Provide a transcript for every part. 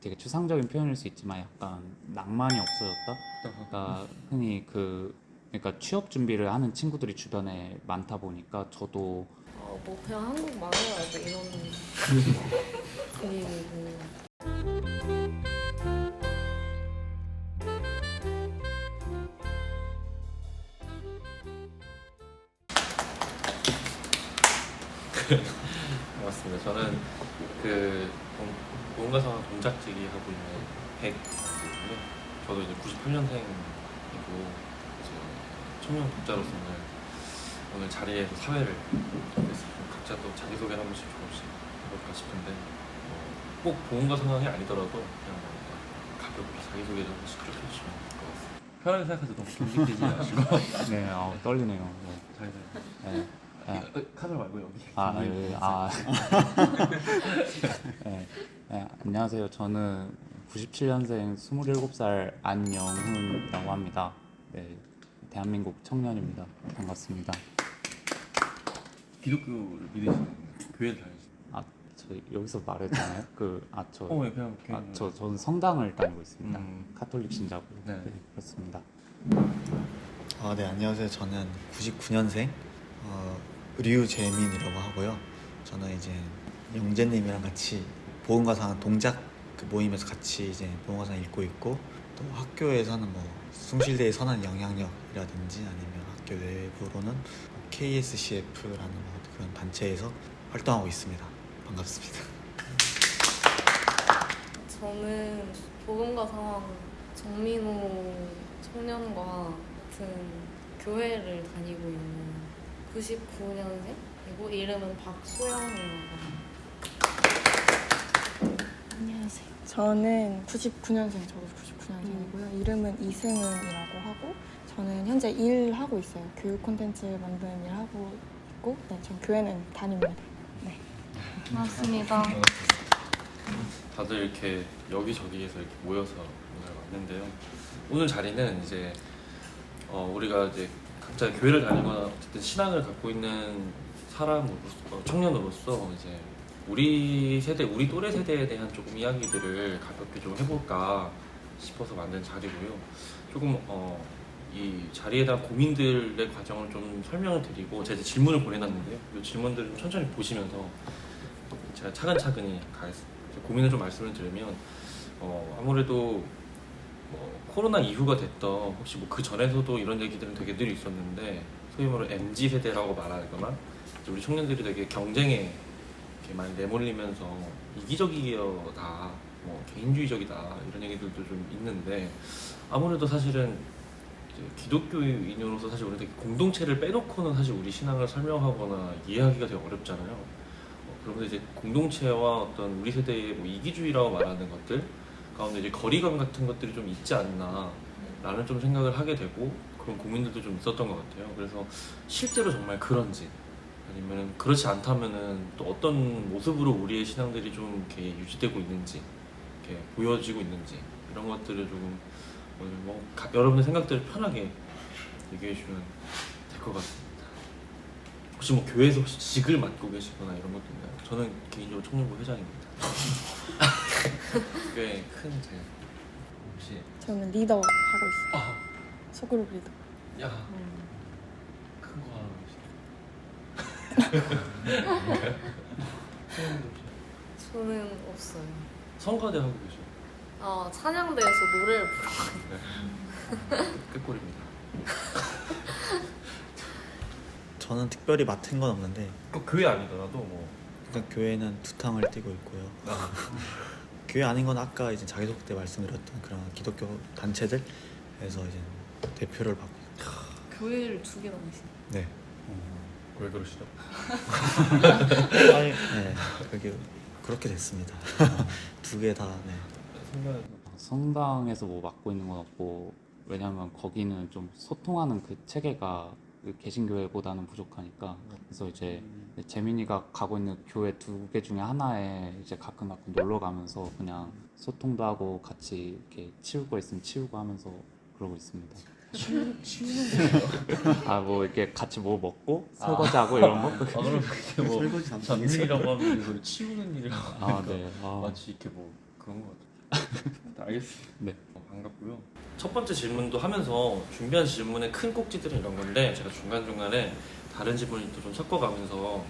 되게 추상적인 표현일 수 있지만 약간 낭만이 없어졌다. 그러니까 흔히 그러니까 취업 준비를 하는 친구들이 주변에 많다 보니까 저도 뭐 그냥 한국 망해야 돼 이런 분위기고. 맞습니다. 저는 보험가상 동작지기 하고 있는 100이고요. 저도 이제 98년생이고 이제 청년 독자로서는 오늘 자리에서 사회를 됐습니다. 각자 또 자기소개 한 번씩 조금씩 해볼까 싶은데 꼭 보험가 상황이 아니더라도 그냥 가볍게 자기소개 한 번씩 그렇게 해주시면 될 것 같습니다. 편하게 생각하세요. 너무 긴장되지 마시고. 네, 떨리네요. 잘 네. 카메라 말고 여기. 네. 네, 안녕하세요. 저는 97년생 27살 안영훈이라고 합니다. 네, 대한민국 청년입니다. 반갑습니다. 기독교를 믿으시는 교회를 다니시는? 저 여기서 말했잖아요. 그냥 저는 성당을 다니고 있습니다. 카톨릭 신자고. 네. 네, 그렇습니다. 네, 안녕하세요. 저는 99년생 류재민이라고 하고요. 저는 이제 영재님이랑 같이 보험가상 동작 그 모임에서 같이 이제 보험가상 읽고 있고, 또 학교에서는 뭐 숭실대의 선한 영향력이라든지 아니면 학교 내부로는 KSCF라는 뭐 그런 단체에서 활동하고 있습니다. 반갑습니다. 저는 보험가 상황 정민호 청년과 같은 교회를 다니고 있는 99년생이고 이름은 박소영이라고 합니다. 안녕하세요. 저는 99년생, 저도 99년생이고요. 이름은 이승은이라고 하고, 저는 현재 일하고 있어요. 교육 콘텐츠 만드는 일 하고 있고, 네, 전 교회는 다닙니다. 네. 반갑습니다. 다들 이렇게 여기저기에서 이렇게 모여서 오늘 왔는데요. 오늘 자리는 이제 우리가 이제 각자 교회를 다니거나 어쨌든 신앙을 갖고 있는 사람으로서, 청년으로서 이제 우리 세대, 우리 또래 세대에 대한 조금 이야기들을 가볍게 좀 해볼까 싶어서 만든 자리고요. 조금 이 자리에 대한 고민들의 과정을 좀 설명을 드리고 제가 질문을 보내놨는데요. 이 질문들을 좀 천천히 보시면서 제가 차근차근히 고민을 좀 말씀을 드리면 아무래도 코로나 이후가 됐던 혹시 뭐 그 전에서도 이런 얘기들은 되게 늘 있었는데 소위 말로 MZ 세대라고 말하거나 우리 청년들이 되게 경쟁에 이렇게 많이 내몰리면서 이기적이다, 뭐 개인주의적이다 이런 얘기들도 좀 있는데 아무래도 사실은 기독교인으로서 사실 우리 되게 공동체를 빼놓고는 사실 우리 신앙을 설명하거나 이해하기가 되게 어렵잖아요. 그런데 이제 공동체와 어떤 우리 세대의 뭐 이기주의라고 말하는 것들 가운데 이제 거리감 같은 것들이 좀 있지 않나 라는 좀 생각을 하게 되고 그런 고민들도 좀 있었던 것 같아요. 그래서 실제로 정말 그런지 아니면 그렇지 않다면은 또 어떤 모습으로 우리의 신앙들이 좀 이렇게 유지되고 있는지 이렇게 보여지고 있는지 이런 것들을 조금 오늘 뭐 여러분의 생각들을 편하게 얘기해 주시면 될 것 같습니다. 혹시 뭐 교회에서 혹시 직을 맡고 계시거나 이런 것도 있나요? 저는 개인적으로 청년부 회장입니다. 꽤 큰 제 혹시 저는 리더 하고 있어요. 소그룹 리더. 야 큰 거 하나 계시나요? 저는 없어요. 성가대 하고 계셔. 찬양대에서 노래를 부르고 있어요. 끝골입니다. 저는 특별히 맡은 건 없는데, 꼭 교회 아니더라도 뭐 일단 교회는 두 탕을 띄고 있고요. 교회 아닌 건 아까 이제 자기소개 때 말씀드렸던 그런 기독교 단체들에서 이제 대표를 맡고 있어요. 교회를 2개 다니시네. 네. 왜 그러시죠? 네, 그게 그렇게 됐습니다. 두 개 다. 네. 성당에서 뭐 맡고 있는 건 없고, 왜냐면 거기는 좀 소통하는 그 체계가 그 개신교회보다는 부족하니까. 그래서 이제 재민이가 가고 있는 교회 2개 중에 하나에 이제 가끔 놀러 가면서 그냥 소통도 하고 같이 이렇게 치울 거 있으면 치우고 하면서 그러고 있습니다. 치우는 뭐 이렇게 같이 뭐 먹고 설거지하고 이런 거? 그럼 그게 뭐 설거지 잡일이라고 하면 이걸 치우는 일이라고 하니까 네. 마치 이렇게 뭐 그런 거 같아요. 알겠습니다. 네. 반갑고요. 첫 번째 질문도 하면서 준비한 질문의 큰 꼭지들은 이런 건데 제가 중간중간에 다른 질문도 좀 섞어가면서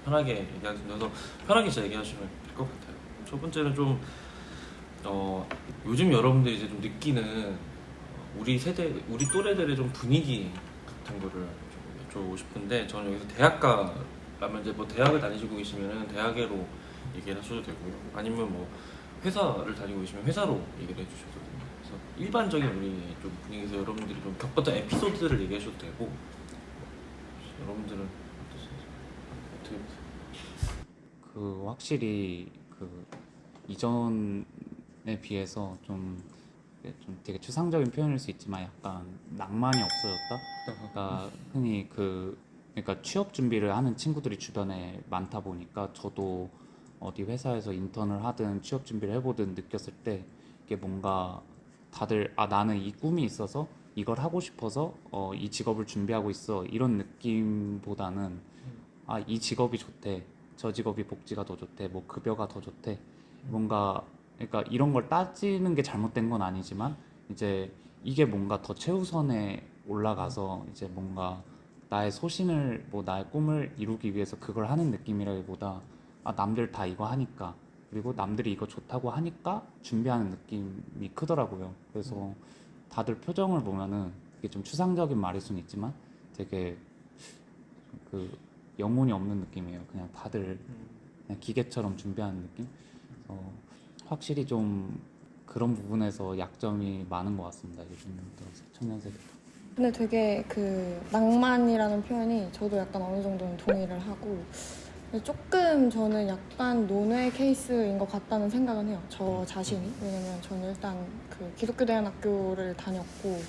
편하게 얘기하셔서 편하게 진짜 얘기하시면 될 것 같아요. 첫 번째는 좀 요즘 여러분들이 이제 좀 느끼는 우리 세대, 우리 또래들의 좀 분위기 같은 거를 좀 여쭤보고 싶은데 저는 여기서 대학가라면 이제 뭐 대학을 다니시고 계시면은 대학으로 얘기를 하셔도 되고요. 아니면 뭐 회사를 다니고 계시면 회사로 얘기를 해주셔도 됩니다. 그래서 일반적인 우리 좀 분위기에서 여러분들이 좀 겪었던 에피소드를 얘기하셔도 되고 여러분들은 어떻게 보세요? 그 확실히 그 이전에 비해서 좀 되게 추상적인 표현일 수 있지만 약간 낭만이 없어졌다. 그러니까 흔히 그러니까 취업 준비를 하는 친구들이 주변에 많다 보니까 저도 어디 회사에서 인턴을 하든 취업 준비를 해보든 느꼈을 때 이게 뭔가 다들 나는 이 꿈이 있어서 이걸 하고 싶어서 이 직업을 준비하고 있어 이런 느낌보다는 이 직업이 좋대, 저 직업이 복지가 더 좋대, 뭐 급여가 더 좋대, 뭔가 그러니까 이런 걸 따지는 게 잘못된 건 아니지만 이제 이게 뭔가 더 최우선에 올라가서 이제 뭔가 나의 소신을 뭐 나의 꿈을 이루기 위해서 그걸 하는 느낌이라기보다 남들 다 이거 하니까 그리고 남들이 이거 좋다고 하니까 준비하는 느낌이 크더라고요. 그래서 다들 표정을 보면은 이게 좀 추상적인 말일 수는 있지만 되게 그 영혼이 없는 느낌이에요. 그냥 다들 그냥 기계처럼 준비하는 느낌. 확실히 좀 그런 부분에서 약점이 많은 것 같습니다. 요즘 들어서 청년 세대. 근데 되게 그 낭만이라는 표현이 저도 약간 어느 정도는 동의를 하고 근데 조금 저는 약간 논외 케이스인 것 같다는 생각은 해요. 저 자신이. 왜냐면 저는 일단 그 기독교 대안학교를 다녔고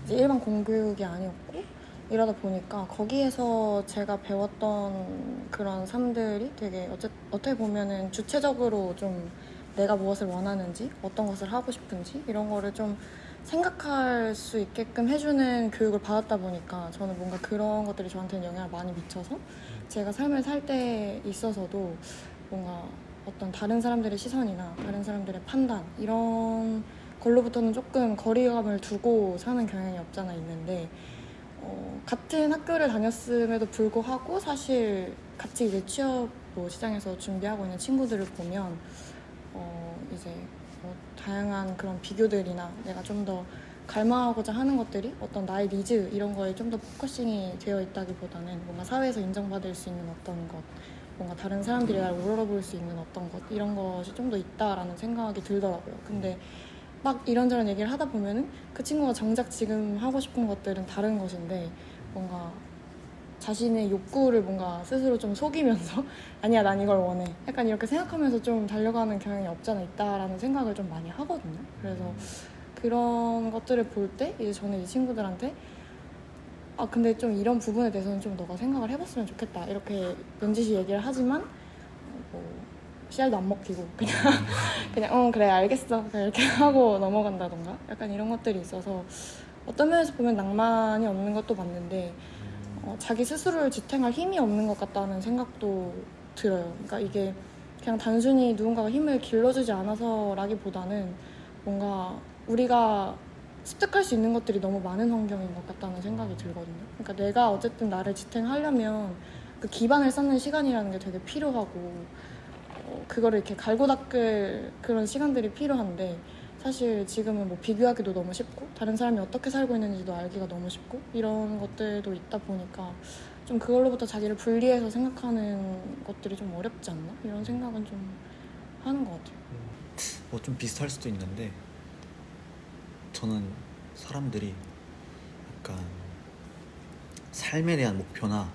이제 일반 공교육이 아니었고 이러다 보니까 거기에서 제가 배웠던 그런 삶들이 되게 어떻게 보면은 주체적으로 좀 내가 무엇을 원하는지 어떤 것을 하고 싶은지 이런 거를 좀 생각할 수 있게끔 해주는 교육을 받았다 보니까 저는 뭔가 그런 것들이 저한테는 영향을 많이 미쳐서 제가 삶을 살 때 있어서도 뭔가 어떤 다른 사람들의 시선이나 다른 사람들의 판단 이런 걸로부터는 조금 거리감을 두고 사는 경향이 없잖아 있는데 같은 학교를 다녔음에도 불구하고 사실 같이 이제 취업 시장에서 준비하고 있는 친구들을 보면 이제 다양한 그런 비교들이나 내가 좀 더 갈망하고자 하는 것들이 어떤 나의 니즈 이런 거에 좀 더 포커싱이 되어 있다기보다는 뭔가 사회에서 인정받을 수 있는 어떤 것 뭔가 다른 사람들이 나를 우러러볼 수 있는 어떤 것 이런 것이 좀 더 있다라는 생각이 들더라고요. 근데 막 이런저런 얘기를 하다 보면은 그 친구가 정작 지금 하고 싶은 것들은 다른 것인데 뭔가 자신의 욕구를 뭔가 스스로 좀 속이면서 아니야 난 이걸 원해 약간 이렇게 생각하면서 좀 달려가는 경향이 없잖아 있다라는 생각을 좀 많이 하거든요. 그래서 그런 것들을 볼 때 이제 저는 이 친구들한테 근데 좀 이런 부분에 대해서는 좀 너가 생각을 해봤으면 좋겠다 이렇게 넌지시 얘기를 하지만 뭐 씨알도 안 먹히고 그냥 그래 알겠어 이렇게 하고 넘어간다던가 약간 이런 것들이 있어서 어떤 면에서 보면 낭만이 없는 것도 맞는데 자기 스스로를 지탱할 힘이 없는 것 같다는 생각도 들어요. 그러니까 이게 그냥 단순히 누군가가 힘을 길러주지 않아서라기보다는 뭔가 우리가 습득할 수 있는 것들이 너무 많은 환경인 것 같다는 생각이 들거든요. 그러니까 내가 어쨌든 나를 지탱하려면 그 기반을 쌓는 시간이라는 게 되게 필요하고 그거를 이렇게 갈고 닦을 그런 시간들이 필요한데 사실 지금은 뭐 비교하기도 너무 쉽고 다른 사람이 어떻게 살고 있는지도 알기가 너무 쉽고 이런 것들도 있다 보니까 좀 그걸로부터 자기를 분리해서 생각하는 것들이 좀 어렵지 않나? 이런 생각은 좀 하는 것 같아요. 뭐 좀 비슷할 수도 있는데 저는 사람들이 약간 삶에 대한 목표나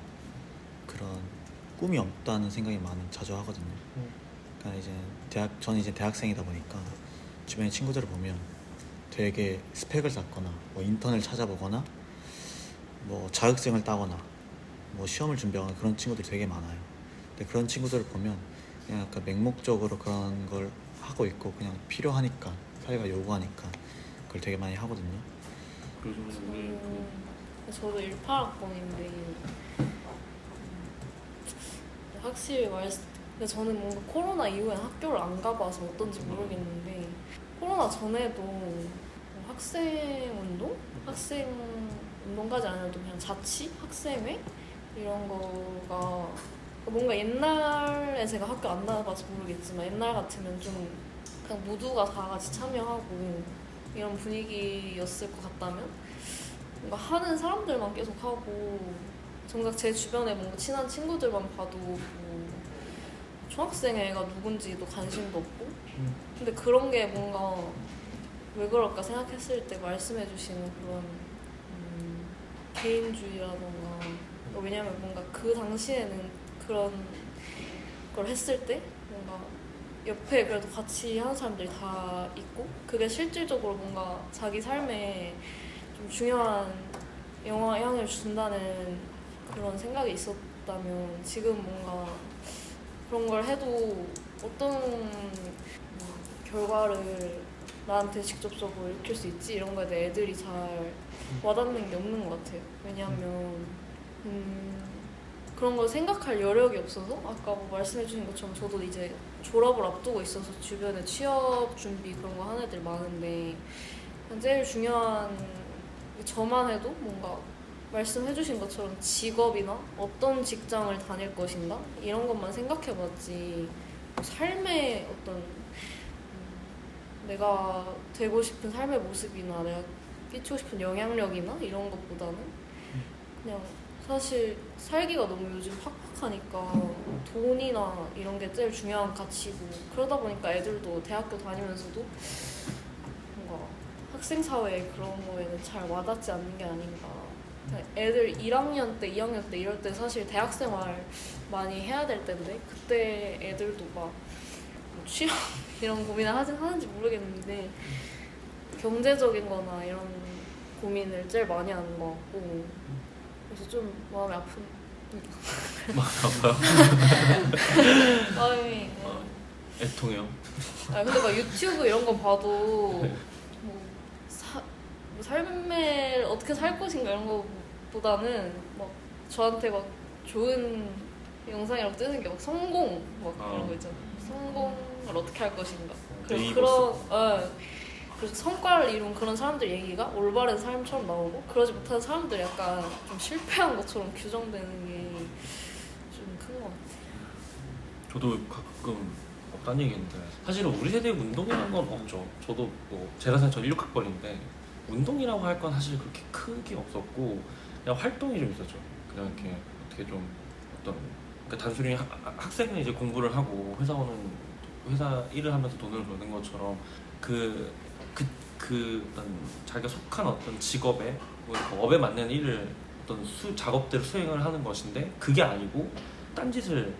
그런 꿈이 없다는 생각이 자주 하거든요. 그러니까 저는 이제 대학생이다 보니까 주변의 친구들을 보면 되게 스펙을 쌓거나 뭐 인턴을 찾아보거나 뭐 자격증을 따거나 뭐 시험을 준비하거나 그런 친구들이 되게 많아요. 근데 그런 친구들을 보면 그냥 약간 맹목적으로 그런 걸 하고 있고 그냥 필요하니까 사회가 요구하니까 그걸 되게 많이 하거든요. 저도 18학번인데 확실히 근데 저는 뭔가 코로나 이후에 학교를 안 가봐서 어떤지 모르겠는데 코로나 전에도 뭐 학생 운동? 학생 운동까지 아니어도 그냥 자치? 학생회? 이런 거가 뭔가 옛날에 제가 학교 안 나가봐서 모르겠지만 옛날 같으면 좀 그냥 모두가 다 같이 참여하고 이런 분위기였을 것 같다면 뭔가 하는 사람들만 계속 하고 정작 제 주변에 뭔가 친한 친구들만 봐도 뭐 중학생 애가 누군지도 관심도 없고 근데 그런 게 뭔가 왜 그럴까 생각했을 때 말씀해 주시는 그런 개인주의라던가 왜냐면 뭔가 그 당시에는 그런 걸 했을 때 뭔가 옆에 그래도 같이 하는 사람들이 다 있고 그게 실질적으로 뭔가 자기 삶에 좀 중요한 영향을 준다는 그런 생각이 있었다면 지금 뭔가 그런 걸 해도 어떤 결과를 나한테 직접적으로 일으킬 수 있지 이런 거에 대해 애들이 잘 와닿는 게 없는 것 같아요. 왜냐하면 그런 걸 생각할 여력이 없어서 아까 뭐 말씀해 주신 것처럼 저도 이제 졸업을 앞두고 있어서 주변에 취업 준비 그런 거 하는 애들 많은데 제일 중요한 저만 해도 뭔가 말씀해 주신 것처럼 직업이나 어떤 직장을 다닐 것인가 이런 것만 생각해 봤지 삶의 어떤 내가 되고 싶은 삶의 모습이나 내가 끼치고 싶은 영향력이나 이런 것보다는 그냥 사실 살기가 너무 요즘 팍팍하니까 돈이나 이런 게 제일 중요한 가치고 그러다 보니까 애들도 대학교 다니면서도 뭔가 학생 사회 그런 거에는 잘 와닿지 않는 게 아닌가. 애들 1학년 때, 2학년 때 이럴 때 사실 대학생활 많이 해야 될 때인데 그때 애들도 막 취업 이런 고민을 하는지 모르겠는데 경제적인 거나 이런 고민을 제일 많이 하는 것 같고 그래서 좀 마음이 아픕니다. 마음이 애통해요. 근데 막 유튜브 이런 거 봐도 뭐 삶을 어떻게 살 것인가 이런 거보다는 막 저한테 막 좋은 영상이라고 뜨는 게 막 성공 막 이런 거 있잖아요. 성공을 어떻게 할 것인가. 그래서 그래서 성과를 이룬 그런 사람들 얘기가 올바른 삶처럼 나오고 그러지 못한 사람들 약간 좀 실패한 것처럼 규정되는 게 좀 큰 것 같아요. 저도 가끔 딴 얘기인데 사실은 우리 세대에 운동이라는 건 없죠. 저도 뭐 제가 사실 저 16학번인데 운동이라고 할 건 사실 그렇게 크게 없었고 그냥 활동이 좀 있었죠. 그냥 이렇게 어떻게 좀 어떤 그러니까 단순히 학생은 이제 공부를 하고 회사 일을 하면서 돈을 버는 것처럼 그 어떤 자기가 속한 어떤 직업에 그 업에 맞는 일을 어떤 작업들을 수행을 하는 것인데 그게 아니고 딴짓을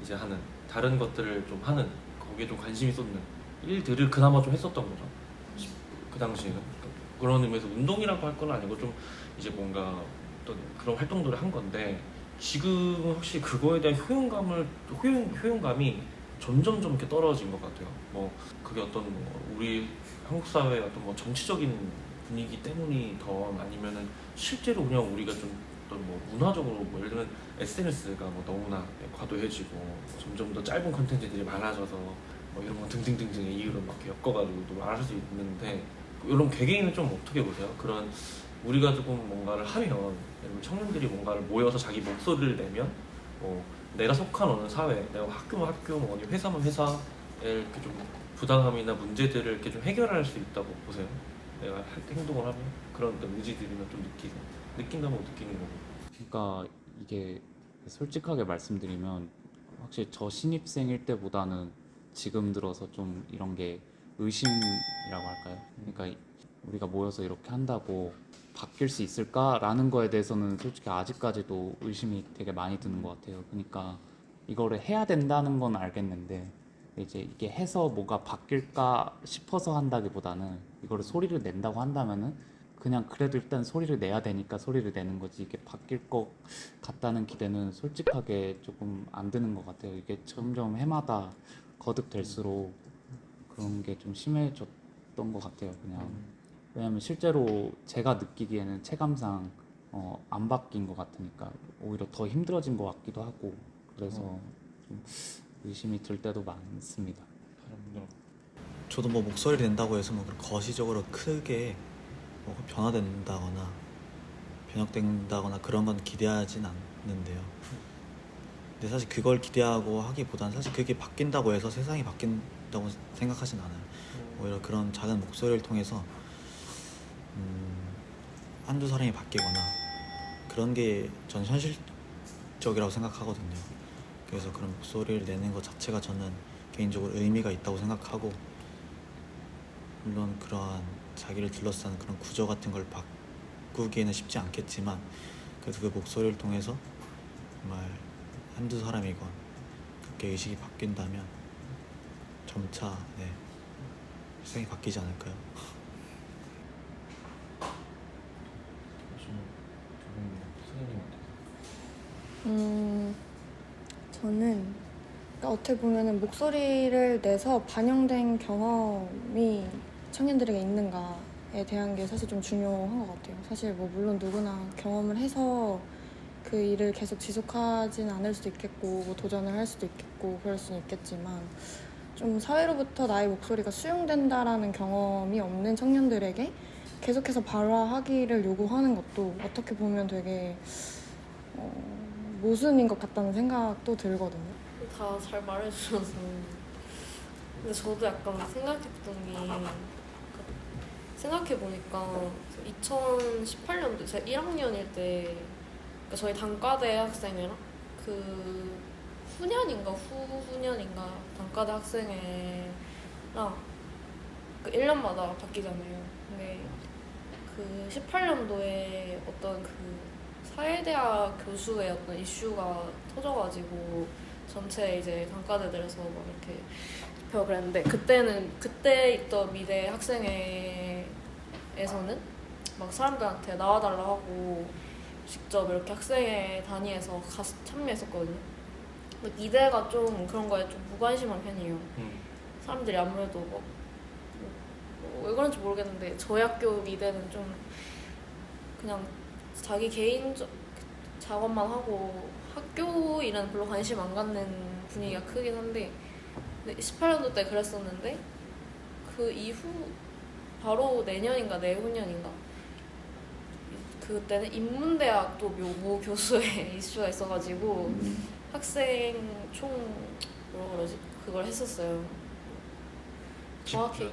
이제 하는 다른 것들을 좀 하는 거기에 좀 관심이 쏟는 일들을 그나마 좀 했었던 거죠. 그 당시에는 그런 의미에서 운동이라고 할 건 아니고 좀 이제 뭔가 어떤 그런 활동들을 한 건데 지금은 확실히 그거에 대한 효용감이 점점 이렇게 떨어진 것 같아요. 뭐 그게 어떤 우리 한국 사회의 어떤 뭐 정치적인 분위기 때문이 더 아니면은 실제로 그냥 우리가 좀 어떤 뭐 문화적으로 뭐 예를 들면 SNS가 뭐 너무나 과도해지고 점점 더 짧은 콘텐츠들이 많아져서 뭐 이런 거 등등등등의 이유로 막 엮어가지고 또 말할 수 있는데 이런 개개인은 좀 어떻게 보세요? 그런 우리가 조금 뭔가를 하면 예를 들면 청년들이 뭔가를 모여서 자기 목소리를 내면 뭐 내가 속한 어느 사회, 내가 학교면 학교, 뭐 어디 회사면 회사에 이렇게 좀 부당함이나 문제들을 이렇게 좀 해결할 수 있다고 보세요? 내가 행동을 하면 그런 의지들이나 좀 느낀다면 느끼는 거고. 그러니까 이게 솔직하게 말씀드리면 확실히 저 신입생일 때보다는 지금 들어서 좀 이런 게 의심이라고 할까요? 그러니까 우리가 모여서 이렇게 한다고 바뀔 수 있을까라는 거에 대해서는 솔직히 아직까지도 의심이 되게 많이 드는 것 같아요. 그러니까 이거를 해야 된다는 건 알겠는데 이제 이게 해서 뭐가 바뀔까 싶어서 한다기보다는 이거를 소리를 낸다고 한다면은 그냥 그래도 일단 소리를 내야 되니까 소리를 내는 거지 이게 바뀔 것 같다는 기대는 솔직하게 조금 안 드는 것 같아요. 이게 점점 해마다 거듭될수록 그런 게 좀 심해졌던 것 같아요. 그냥 왜냐면 실제로 제가 느끼기에는 체감상 안 바뀐 것 같으니까 오히려 더 힘들어진 것 같기도 하고 그래서 좀 의심이 들 때도 많습니다. 다른 분들 저도 뭐 목소리를 낸다고 해서 뭐 거시적으로 크게 뭐 변화된다거나 변형된다거나 그런 건 기대하진 않는데요. 근데 사실 그걸 기대하고 하기보다는 사실 그게 바뀐다고 해서 세상이 바뀐다고 생각하진 않아요. 오히려 그런 작은 목소리를 통해서 한두 사람이 바뀌거나 그런 게 전 현실적이라고 생각하거든요. 그래서 그런 목소리를 내는 것 자체가 저는 개인적으로 의미가 있다고 생각하고, 물론 그러한 자기를 둘러싼 그런 구조 같은 걸 바꾸기에는 쉽지 않겠지만, 그래서 그 목소리를 통해서 정말 한두 사람이건 그렇게 의식이 바뀐다면 점차 세상이 바뀌지 않을까요? 저는 그러니까 어떻게 보면은 목소리를 내서 반영된 경험이 청년들에게 있는가에 대한 게 사실 좀 중요한 것 같아요. 사실 뭐 물론 누구나 경험을 해서 그 일을 계속 지속하진 않을 수도 있겠고 뭐 도전을 할 수도 있겠고 그럴 수는 있겠지만, 좀 사회로부터 나의 목소리가 수용된다라는 경험이 없는 청년들에게 계속해서 발화하기를 요구하는 것도 어떻게 보면 되게 모순인 것 같다는 생각도 들거든요. 다 잘 말해주셔서. 근데 저도 약간 생각했던 게, 생각해보니까 2018년도 제가 1학년일 때, 그러니까 저희 단과대 학생회랑 그 후년인가 후후년인가 단과대 학생회랑 그 1년마다 바뀌잖아요. 근데 그 18년도에 어떤 그 사회대학 교수의 어떤 이슈가 터져가지고 전체 이제 단과대들에서 막 이렇게 발표를 그랬는데, 그때 있던 미대 학생회에서는 막 사람들한테 나와달라 하고 직접 이렇게 학생회 단위에서 가서 참여했었거든요. 근데 미대가 좀 그런 거에 좀 무관심한 편이에요. 사람들이 아무래도 왜 그런지 모르겠는데 저희 학교 미대는 좀 그냥 자기 개인적 작업만 하고 학교 일은 별로 관심 안 갖는 분위기가 크긴 한데, 근데 18년도 때 그랬었는데 그 이후 바로 내년인가 내후년인가 그때는 인문대학도 모 교수의 이슈가 있어가지고 학생 총 뭐라 그러지? 그걸 했었어요. 정확히.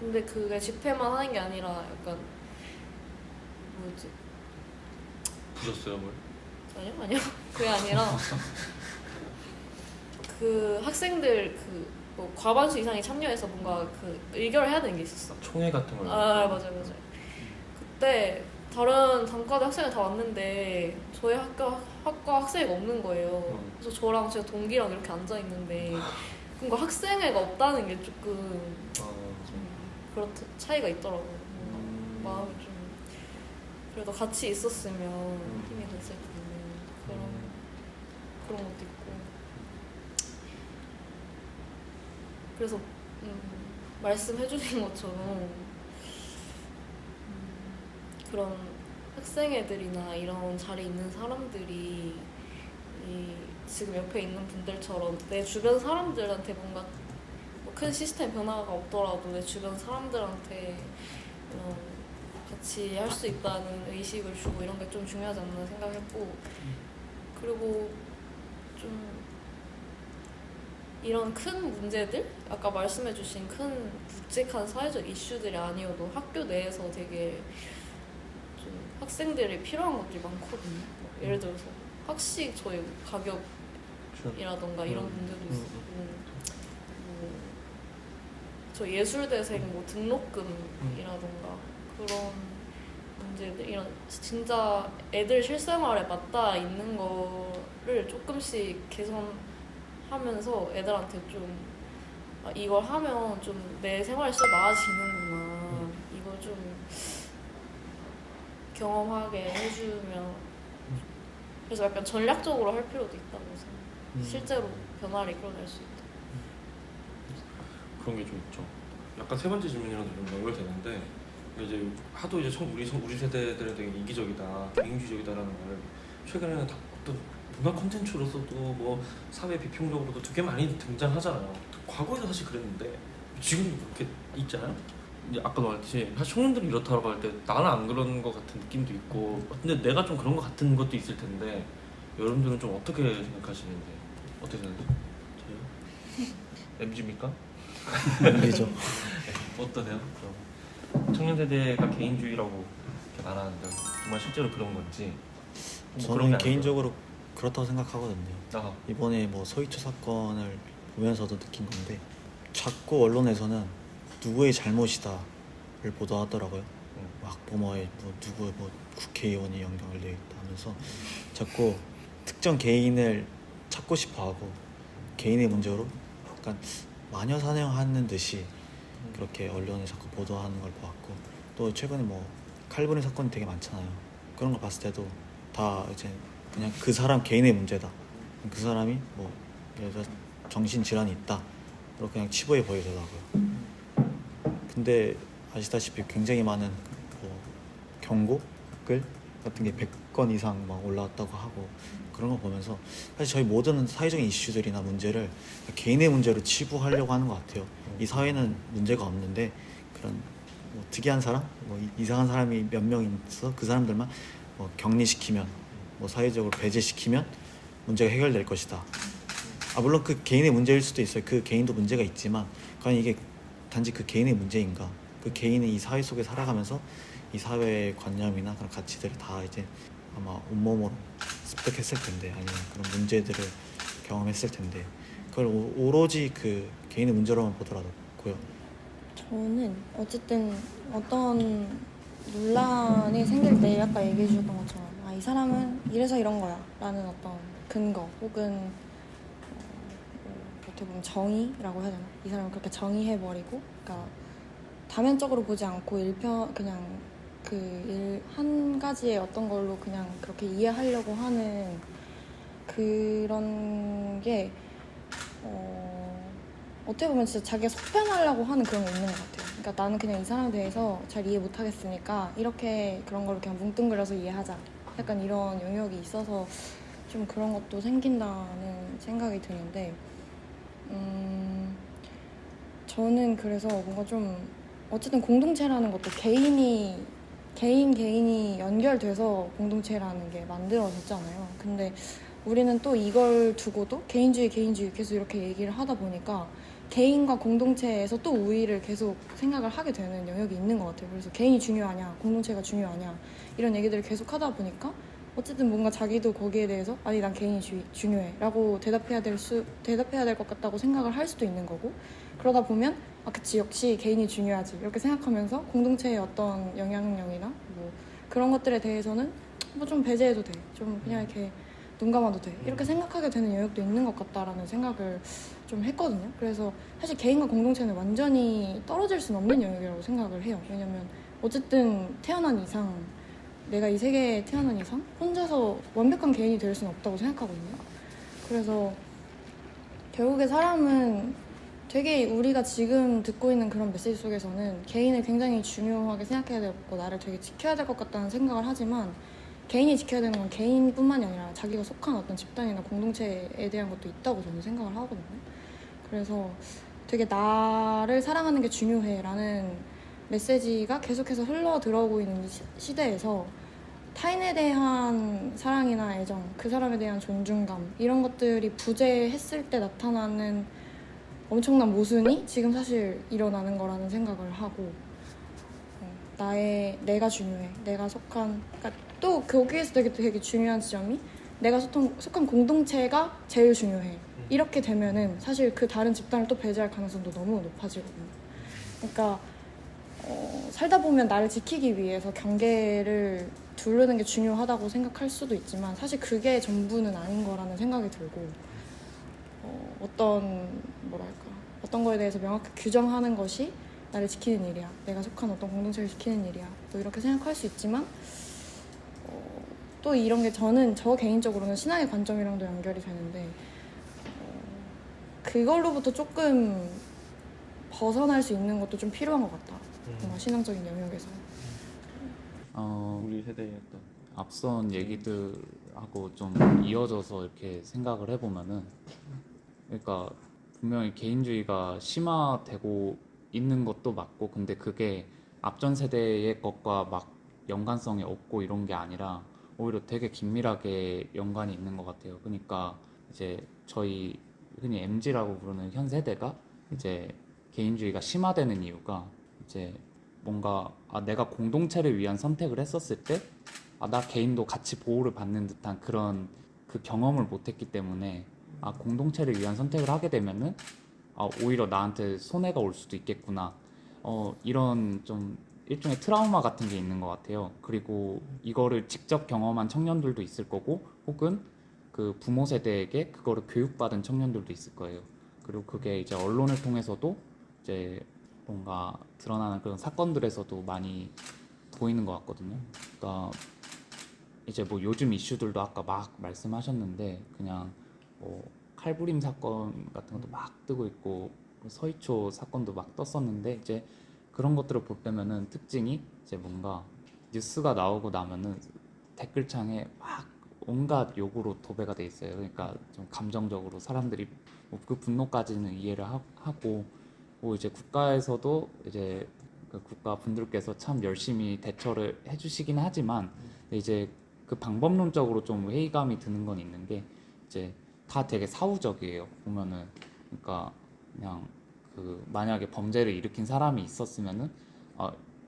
근데 그게 집회만 하는 게 아니라 약간 뭐지? 부셨어요 뭘? 아니요. 그게 아니라 그 학생들 뭐 과반수 이상이 참여해서 뭔가 그 의결을 해야 되는 게 있었어. 총회 같은 걸. 맞아요. 그때 다른 단과대 학생이 다 왔는데 저희 학과 학생회가 없는 거예요. 그래서 저랑 제 동기랑 이렇게 앉아 있는데 뭔가 학생회가 없다는 게 조금 그렇다 차이가 있더라고요. 마음이 좀 그래도 같이 있었으면 힘이 됐을 텐데 그런 것도 있고. 그래서 말씀해주신 것처럼 그런 학생회들이나 이런 자리에 있는 사람들이 지금 옆에 있는 분들처럼 내 주변 사람들한테 뭔가 뭐 큰 시스템 변화가 없더라도 내 주변 사람들한테 같이 할 수 있다는 의식을 주고 이런 게 좀 중요하지 않나 생각했고, 그리고 좀 이런 큰 문제들, 아까 말씀해주신 큰 묵직한 사회적 이슈들이 아니어도 학교 내에서 되게 좀 학생들이 필요한 것들이 많거든요. 예를 들어서 학식 저희 가격이라던가 이런 문제도 있었고, 저 예술대생 뭐 등록금이라던가 그런 문제들, 이런 진짜 애들 실생활에 맞닿아 있는 거를 조금씩 개선하면서 애들한테 좀 이걸 하면 좀 내 생활이 진짜 나아지는구나, 이걸 좀 경험하게 해주면, 그래서 약간 전략적으로 할 필요도 있다고 생각해요. 실제로 변화를 이끌어낼 수 있다. 그런 게 좀 있죠. 약간 세 번째 질문이랑 좀 연결되는데, 이제 하도 이제 우리 세대들은 되게 이기적이다, 개인주의적이다라는 걸 최근에는 다 어떤 문화 콘텐츠로서도 뭐 사회 비평적으로도 되게 많이 등장하잖아요. 과거에도 사실 그랬는데 지금 그렇게 있잖아요. 이제 아까 말했듯이 사실 청년들이 이렇다고 할 때 나는 안 그런 것 같은 느낌도 있고 근데 내가 좀 그런 것 같은 것도 있을 텐데 여러분들은 좀 어떻게 생각하시는지 어떻게 생각하세요? MG입니까? MZ죠. 어떠세요? 그럼 청년 세대가 개인주의라고 이렇게 말하는데 정말 실제로 그런 건지 뭐 그런 게 저는 아니고요. 개인적으로 그렇다고 생각하거든요. 아, 이번에 뭐 서희초 사건을 보면서도 느낀 건데 자꾸 언론에서는 누구의 잘못이다를 보도하더라고요. 뭐 학부모의 뭐 누구 뭐 국회의원이 연결되어 있다 하면서 자꾸 특정 개인을 찾고 싶어하고 개인의 문제로 약간 마녀 사냥하는 듯이 그렇게 언론에 자꾸 보도하는 걸 보았고 또 최근에 뭐 칼부림 사건이 되게 많잖아요. 그런 걸 봤을 때도 다 이제 그냥 그 사람 개인의 문제다. 그 사람이 뭐 예를 들어 정신 질환이 있다. 그렇게 그냥 치부해 보이더라고요. 근데 아시다시피 굉장히 많은 뭐 경고 글 같은 게 100건 이상 막 올라왔다고 하고 그런 거 보면서 사실 저희 모든 사회적인 이슈들이나 문제를 개인의 문제로 치부하려고 하는 것 같아요. 이 사회는 문제가 없는데 그런 뭐 특이한 사람, 뭐 이상한 사람이 몇 명 있어 그 사람들만 뭐 격리시키면 뭐 사회적으로 배제시키면 문제가 해결될 것이다. 아 물론 그 개인의 문제일 수도 있어요. 그 개인도 문제가 있지만 과연 이게 단지 그 개인의 문제인가? 그 개인이 이 사회 속에 살아가면서 이 사회의 관념이나 그런 가치들을 다 이제 아마 온몸으로 습득했을 텐데 아니면 그런 문제들을 경험했을 텐데 그걸 오로지 그 개인의 문제로만 보더라고요. 저는 어쨌든 어떤 논란이 생길 때 아까 얘기해 주셨던 것처럼 아, 이 사람은 이래서 이런 거야 라는 어떤 근거 혹은 어떻게 보면 정의라고 해야 되나? 이 사람을 그렇게 정의해버리고 그러니까 다면적으로 보지 않고 그냥 한 가지의 어떤 걸로 그냥 그렇게 이해하려고 하는 그런 게 어떻게 보면 진짜 자기가 속편하려고 하는 그런 게 있는 것 같아요. 그러니까 나는 그냥 이 사람에 대해서 잘 이해 못하겠으니까 이렇게 그런 걸로 그냥 뭉뚱그려서 이해하자. 약간 이런 영역이 있어서 좀 그런 것도 생긴다는 생각이 드는데 저는 그래서 뭔가 좀 어쨌든 공동체라는 것도 개인이 연결돼서 공동체라는 게 만들어졌잖아요. 근데 우리는 또 이걸 두고도 개인주의 계속 이렇게 얘기를 하다 보니까 개인과 공동체에서 또 우위를 계속 생각을 하게 되는 영역이 있는 것 같아요. 그래서 개인이 중요하냐, 공동체가 중요하냐 이런 얘기들을 계속 하다 보니까 어쨌든 뭔가 자기도 거기에 대해서 아니 난 개인이 중요해 라고 대답해야 될 것 같다고 생각을 할 수도 있는 거고 그러다 보면 아 그치 역시 개인이 중요하지 이렇게 생각하면서 공동체의 어떤 영향력이나 뭐 그런 것들에 대해서는 뭐 좀 배제해도 돼 좀 그냥 이렇게 눈 감아도 돼 이렇게 생각하게 되는 영역도 있는 것 같다라는 생각을 좀 했거든요. 그래서 사실 개인과 공동체는 완전히 떨어질 수는 없는 영역이라고 생각을 해요. 왜냐면 어쨌든 태어난 이상 내가 이 세계에 태어난 이상 혼자서 완벽한 개인이 될 수는 없다고 생각하거든요. 그래서 결국에 사람은 되게 우리가 지금 듣고 있는 그런 메시지 속에서는 개인을 굉장히 중요하게 생각해야 되고 나를 되게 지켜야 될 것 같다는 생각을 하지만 개인이 지켜야 되는 건 개인뿐만이 아니라 자기가 속한 어떤 집단이나 공동체에 대한 것도 있다고 저는 생각을 하거든요. 그래서 되게 나를 사랑하는 게 중요해라는 메시지가 계속해서 흘러 들어오고 있는 시대에서 타인에 대한 사랑이나 애정, 그 사람에 대한 존중감 이런 것들이 부재했을 때 나타나는 엄청난 모순이 지금 사실 일어나는 거라는 생각을 하고 내가 중요해. 내가 속한 그러니까 또 거기에서 되게 중요한 지점이 내가 속한 공동체가 제일 중요해. 이렇게 되면은 사실 그 다른 집단을 또 배제할 가능성도 너무 높아지거든요. 그러니까 살다 보면 나를 지키기 위해서 경계를 두르는 게 중요하다고 생각할 수도 있지만 사실 그게 전부는 아닌 거라는 생각이 들고 어떤 거에 대해서 명확히 규정하는 것이 나를 지키는 일이야. 내가 속한 어떤 공동체를 지키는 일이야. 또 이렇게 생각할 수 있지만 또 이런 게 저 개인적으로는 신앙의 관점이랑도 연결이 되는데 그걸로부터 조금 벗어날 수 있는 것도 좀 필요한 것 같다. 뭔가 신앙적인 영역에서. 우리 세대의 어떤 앞선 얘기들하고 좀 이어져서 이렇게 생각을 해보면은 그러니까 분명히 개인주의가 심화되고 있는 것도 맞고, 근데 그게 앞전 세대의 것과 막 연관성이 없고 이런 게 아니라 오히려 되게 긴밀하게 연관이 있는 것 같아요. 그러니까 이제 저희 흔히 MZ라고 부르는 현 세대가 이제 개인주의가 심화되는 이유가 이제 뭔가 내가 공동체를 위한 선택을 했었을 때 나 개인도 같이 보호를 받는 듯한 그런 그 경험을 못했기 때문에 공동체를 위한 선택을 하게 되면은 오히려 나한테 손해가 올 수도 있겠구나. 이런 좀 일종의 트라우마 같은 게 있는 것 같아요. 그리고 이거를 직접 경험한 청년들도 있을 거고, 혹은 그 부모 세대에게 그거를 교육받은 청년들도 있을 거예요. 그리고 그게 이제 언론을 통해서도 이제 뭔가 드러나는 그런 사건들에서도 많이 보이는 것 같거든요. 그러니까 이제 뭐 요즘 이슈들도 아까 막 말씀하셨는데, 그냥 뭐 칼부림 사건 같은 것도 막 뜨고 있고, 서희초 사건도 막 떴었는데, 이제 그런 것들을 볼 때면은 특징이 이제 뭔가 뉴스가 나오고 나면은 댓글창에 막 온갖 욕으로 도배가 돼 있어요. 그러니까 좀 감정적으로 사람들이 뭐그 분노까지는 이해를 하고, 뭐 이제 국가에서도 이제 그 국가 분들께서 참 열심히 대처를 해주시긴 하지만, 이제 그 방법론적으로 좀 회의감이 드는 건 있는 게, 이제 다 되게 사후적이에요. 보면은. 그러니까 그냥 그 만약에 범죄를 일으킨 사람이 있었으면은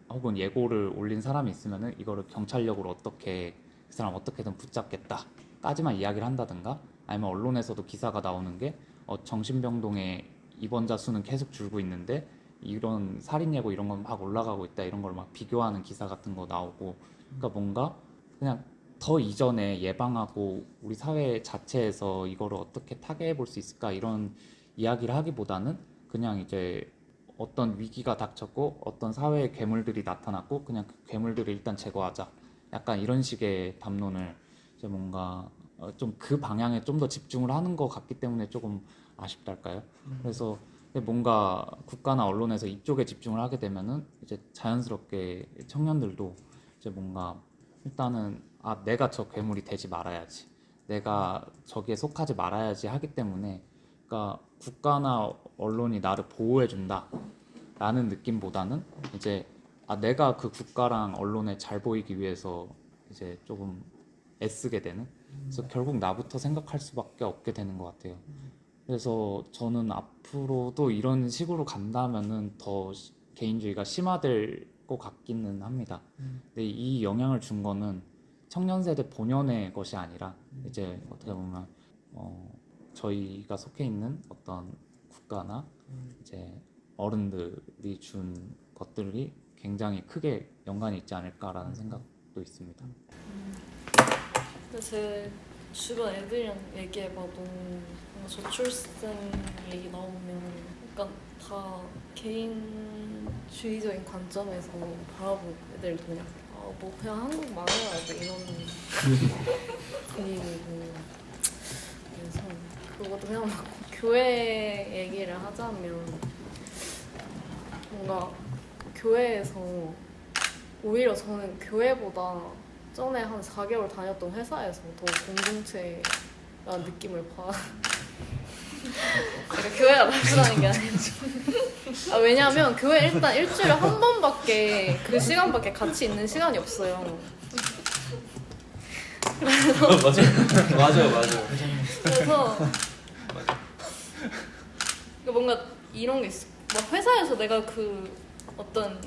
혹은 예고를 올린 사람이 있으면은 이거를 경찰력으로 어떻게 그 사람 어떻게든 붙잡겠다까지만 이야기를 한다든가, 아니면 언론에서도 기사가 나오는 게 정신병동의 입원자 수는 계속 줄고 있는데 이런 살인 예고 이런 건 막 올라가고 있다, 이런 걸 막 비교하는 기사 같은 거 나오고. 그러니까 뭔가 그냥 더 이전에 예방하고 우리 사회 자체에서 이거를 어떻게 타개해 볼 수 있을까, 이런 이야기를 하기보다는 그냥 이제 어떤 위기가 닥쳤고 어떤 사회의 괴물들이 나타났고 그냥 그 괴물들을 일단 제거하자, 약간 이런 식의 담론을 이제 뭔가 좀 그 방향에 좀 더 집중을 하는 것 같기 때문에 조금 아쉽달까요? 그래서 뭔가 국가나 언론에서 이쪽에 집중을 하게 되면은 이제 자연스럽게 청년들도 이제 뭔가 일단은 내가 저 괴물이 되지 말아야지, 내가 저기에 속하지 말아야지 하기 때문에, 그러니까 국가나 언론이 나를 보호해 준다 라는 느낌보다는 이제 내가 그 국가랑 언론에 잘 보이기 위해서 이제 조금 애쓰게 되는, 그래서 결국 나부터 생각할 수밖에 없게 되는 것 같아요. 그래서 저는 앞으로도 이런 식으로 간다면은 더 개인주의가 심화될 것 같기는 합니다. 근데 이 영향을 준 거는 청년 세대 본연의 것이 아니라 이제 어떻게 보면 저희가 속해 있는 어떤 국가나 이제 어른들이 준 것들이 굉장히 크게 연관이 있지 않을까라는 생각도 있습니다. 근데 제 주변 애들이랑 얘기해봐도 뭔가 저출생 얘기 나오면 약간 다 개인주의적인 관점에서 바라보는 애들도 그냥 뭐 그냥 한국 망해야 돼 이런 분위기고. 그래서 그것도 그냥 막 교회 얘기를 하자면 뭔가 교회에서 오히려 저는 교회보다 전에 한 4개월 다녔던 회사에서 더 공동체라는 느낌을 그러니까 교회가 나쁘다는 게 아니죠. 왜냐하면 교회 일단 일주일에 한 번밖에 그 시간밖에 같이 있는 시간이 없어요. 맞아요. 그래서 뭔가 이런 게 있어. 막 회사에서 내가 그 어떤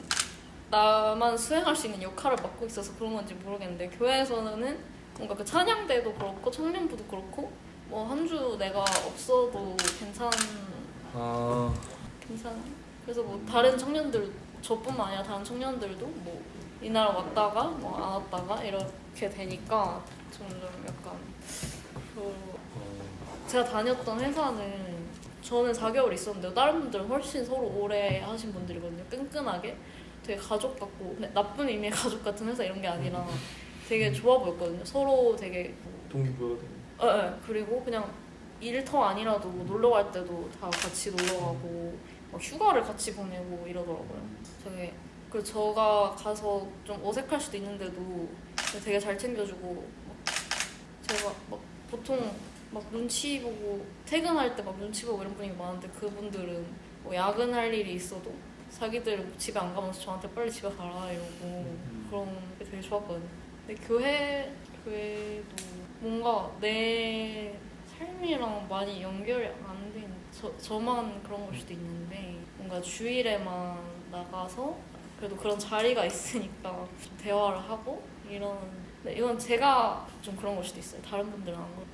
나만 수행할 수 있는 역할을 맡고 있어서 그런 건지 모르겠는데, 교회에서는 뭔가 그 찬양대도 그렇고 청년부도 그렇고 뭐 한 주 내가 없어도 괜찮아. 그래서 뭐 다른 청년들, 저뿐만 아니라 다른 청년들도 뭐 이날 왔다가 뭐 안 왔다가 이렇게 되니까 점점 약간 제가 다녔던 회사는 저는 4개월 있었는데 다른 분들은 훨씬 서로 오래 하신 분들이거든요. 끈끈하게 되게 가족 같고, 나쁜 의미의 가족 같은 회사 이런 게 아니라 되게 좋아 보였거든요. 서로 되게 동기부여가 되는. 네. 그리고 그냥 일터 아니라도 놀러 갈 때도 다 같이 놀러 가고 막 휴가를 같이 보내고 이러더라고요. 그리고 저가 가서 좀 어색할 수도 있는데도 되게 잘 챙겨주고, 제가 막 보통 막 눈치 보고 퇴근할 때 막 눈치 보고 이런 분위기 많은데, 그분들은 뭐 야근할 일이 있어도 자기들 집에 안 가면서 저한테 빨리 집에 가라 이러고 그런 게 되게 좋았거든요. 근데 교회도 뭔가 내 삶이랑 많이 연결이 안 된 저만 그런 걸 수도 있는데 뭔가 주일에만 나가서 그래도 그런 자리가 있으니까 대화를 하고 이런 근데 이건 제가 좀 그런 걸 수도 있어요. 다른 분들은 안 그런